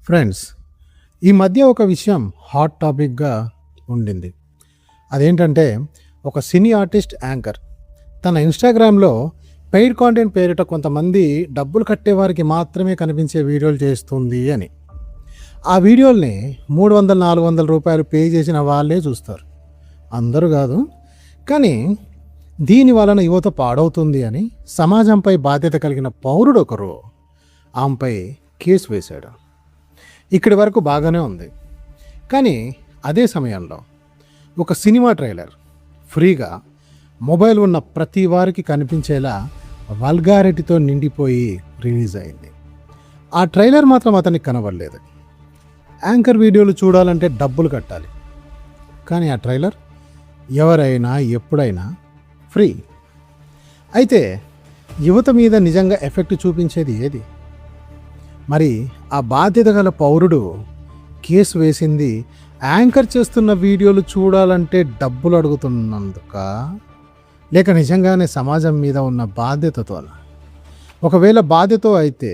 Friends, ఈ మధ్య ఒక విషయం హాట్ టాపిక్గా ఉండింది. అదేంటంటే, ఒక సినీ ఆర్టిస్ట్ యాంకర్ తన ఇన్స్టాగ్రామ్లో పెయిడ్ కాంటెంట్ పేరిట కొంతమంది డబ్బులు కట్టేవారికి మాత్రమే కనిపించే వీడియోలు చేస్తుంది అని. ఆ వీడియోల్ని 300-400 రూపాయలు పే చేసిన వాళ్ళే చూస్తారు, అందరూ కాదు. కానీ దీని వలన యువత పాడవుతుంది అని సమాజంపై బాధ్యత కలిగిన పౌరుడు ఒకరు ఆమెపై కేసు వేశాడు. ఇక్కడి వరకు బాగానే ఉంది. కానీ అదే సమయంలో ఒక సినిమా ట్రైలర్ ఫ్రీగా మొబైల్ ఉన్న ప్రతి వారికి కనిపించేలా వల్గారిటీతో నిండిపోయి రిలీజ్ అయింది. ఆ ట్రైలర్ మాత్రం అతనికి కనబడలేదు. యాంకర్ వీడియోలు చూడాలంటే డబ్బులు కట్టాలి, కానీ ఆ ట్రైలర్ ఎవరైనా ఎప్పుడైనా ఫ్రీ. అయితే యువత మీద నిజంగా ఎఫెక్ట్ చూపించేది ఏది? మరి ఆ బాధ్యత గల పౌరుడు కేసు వేసింది యాంకర్ చేస్తున్న వీడియోలు చూడాలంటే డబ్బులు అడుగుతున్నందుక, లేక నిజంగానే సమాజం మీద ఉన్న బాధ్యతతోనా? ఒకవేళ బాధ్యత అయితే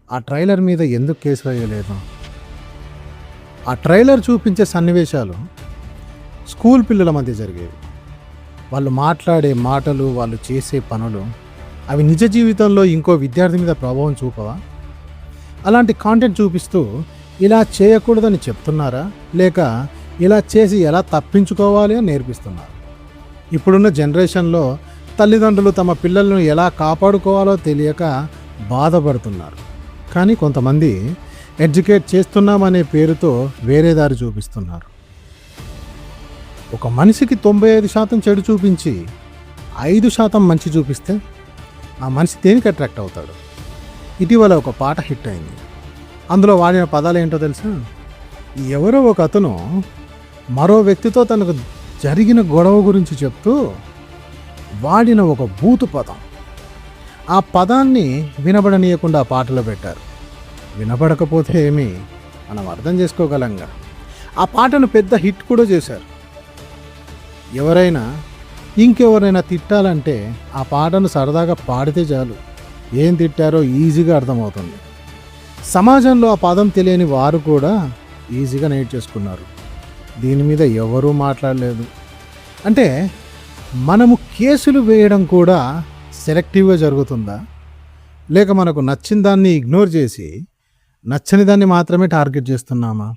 ఆ ట్రైలర్ మీద ఎందుకు కేసు వేయలేదు? ఆ ట్రైలర్ చూపించే సన్నివేశాలు స్కూల్ పిల్లల మధ్య జరిగేవి. వాళ్ళు మాట్లాడే మాటలు, వాళ్ళు చేసే పనులు, అవి నిజ జీవితంలో ఇంకో విద్యార్థి మీద ప్రభావం చూపవా? అలాంటి కాంటెంట్ చూపిస్తూ ఇలా చేయకూడదని చెప్తున్నారా, లేక ఇలా చేసి ఎలా తప్పించుకోవాలి అని నేర్పిస్తున్నారు? ఇప్పుడున్న జనరేషన్లో తల్లిదండ్రులు తమ పిల్లలను ఎలా కాపాడుకోవాలో తెలియక బాధపడుతున్నారు. కానీ కొంతమంది ఎడ్యుకేట్ చేస్తున్నామనే పేరుతో వేరే దారి చూపిస్తున్నారు. ఒక మనిషికి 95% చెడు చూపించి 5% మంచి చూపిస్తే ఆ మనిషి దేనికి అట్రాక్ట్ అవుతాడు? ఇటీవల ఒక పాట హిట్ అయింది. అందులో వాడిన పదాలు ఏంటో తెలుసా? ఎవరో ఒక అతను మరో వ్యక్తితో తనకు జరిగిన గొడవ గురించి చెప్తూ వాడిన ఒక బూతు పదం. ఆ పదాన్ని వినబడనీయకుండా పాటలో పెట్టారు. వినపడకపోతే ఏమి, మనం అర్థం చేసుకోగలంగా. ఆ పాటను పెద్ద హిట్ కూడా చేశారు. ఎవరైనా ఇంకెవరైనా తిట్టాలంటే ఆ పాటను సరదాగా పాడితే చాలు, ఏం తిట్టారో ఈజీగా అర్థమవుతుంది. సమాజంలో ఆ పదం తెలియని వారు కూడా ఈజీగా నేర్చేసుకున్నారు. దీని మీద ఎవరూ మాట్లాడలేదు. అంటే మనము కేసులు వేయడం కూడా సెలెక్టివ్గా జరుగుతుందా, లేక మనకు నచ్చిన దాన్ని ఇగ్నోర్ చేసి నచ్చని దాన్ని మాత్రమే టార్గెట్ చేస్తున్నామా?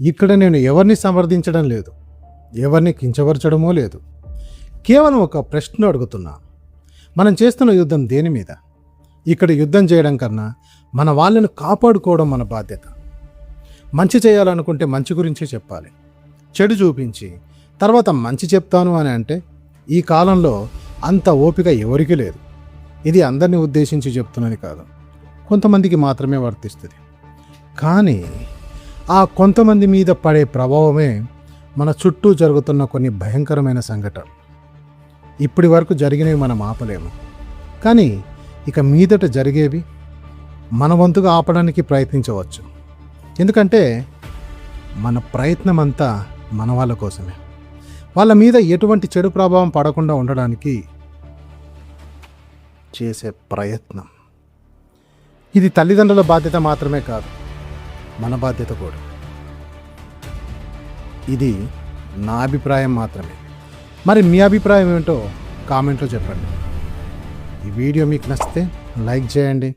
ఇక్కడ నేను ఎవరిని సమర్థించడం లేదు, ఎవరిని కించపరచడమో లేదు. కేవలం ఒక ప్రశ్న అడుగుతున్నా. మనం చేస్తున్న యుద్ధం దేని మీద? ఇక్కడ యుద్ధం చేయడం కన్నా మన వాళ్ళను కాపాడుకోవడం మన బాధ్యత. మంచి చేయాలనుకుంటే మంచి గురించే చెప్పాలి. చెడు చూపించి తర్వాత మంచి చెప్తాను అని అంటే ఈ కాలంలో అంత ఓపిక ఎవరికీ లేదు. ఇది అందరినీ ఉద్దేశించి చెప్తున్నది కాదు, కొంతమందికి మాత్రమే వర్తిస్తుంది. కానీ ఆ కొంతమంది మీద పడే ప్రభావమే మన చుట్టూ జరుగుతున్న కొన్ని భయంకరమైన సంఘటనలు. ఇప్పటి వరకు జరిగినవి మనం ఆపలేము, కానీ ఇక మీదట జరిగేవి మన వంతుగా ఆపడానికి ప్రయత్నించవచ్చు. ఎందుకంటే మన ప్రయత్నం అంతా మన వాళ్ళ కోసమే. వాళ్ళ మీద ఎటువంటి చెడు ప్రభావం పడకుండా ఉండడానికి చేసే ప్రయత్నం. ఇది తల్లిదండ్రుల బాధ్యత మాత్రమే కాదు, మన బాధ్యత కూడా. ఇది నా అభిప్రాయం మాత్రమే. మరి మీ అభిప్రాయం ఏంటో కామెంట్లో చెప్పండి. ఈ వీడియో మీకు నచ్చితే లైక్ చేయండి.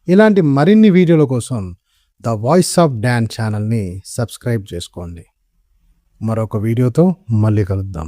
ఇలాంటి మరిన్ని వీడియోల కోసం ద వాయిస్ ఆఫ్ డాన్ ఛానల్ని సబ్స్క్రైబ్ చేసుకోండి. మరొక వీడియోతో మళ్ళీ కలుద్దాం.